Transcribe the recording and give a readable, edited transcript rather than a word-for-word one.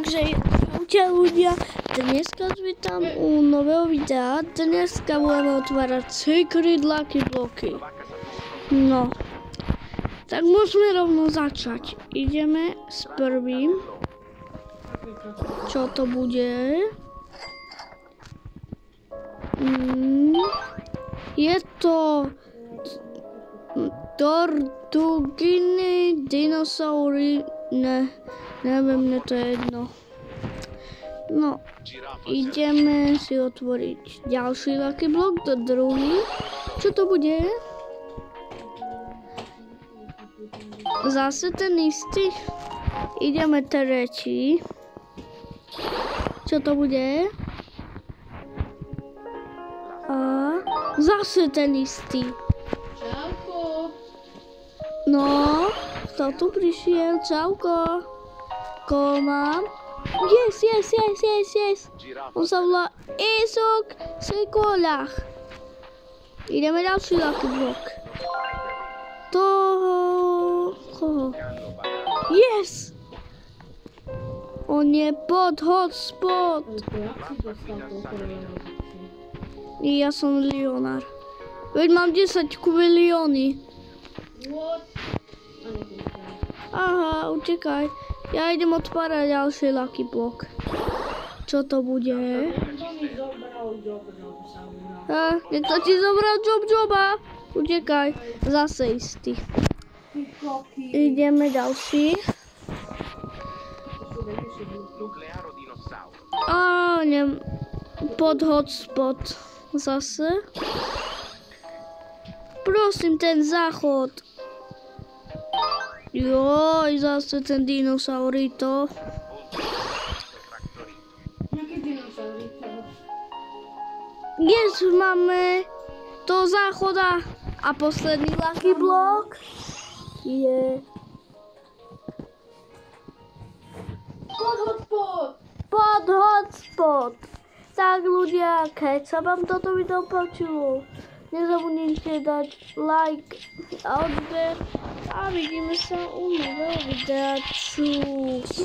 Takže čaute ľudia, dneska vítam u nového videa. Dneska budeme otvárať Secret Lucky bloky. No, tak môžeme rovno začať. Ideme s prvým. Čo to bude? Je to tortuginy, dinosaury, neviem, mne to je jedno. No, ideme si otvoriť ďalší lucky block, to druhý. Čo to bude? Zase ten istý. Ideme tretí. Čo to bude? A zase ten istý. Čauko. No, kto tu prišiel? Čauko. Koho mám? Yes. On sa volá Isok Sekolach. Ideme ďalší lucky block. Koho? Yes! On je pod hotspot. Ja som milionár. Veď mám 10 milióny. Aha, utekaj. Ja idem otvárať ďalší lucky block. Čo to bude? Niekto ti zobral Joba. Utekaj. Zase istý. Ideme ďalší. Pod hotspot. Zase. Prosím, ten záchod. Joj, zase ten dinosaurito. Jaký dinosaurito? Yes, máme to záchoda. A posledný lucky block je pod hotspot. Tak ľudia, keď sa vám toto video páčilo, nezabudnite dať like a odber a vidíme sa u nového videa. Čus.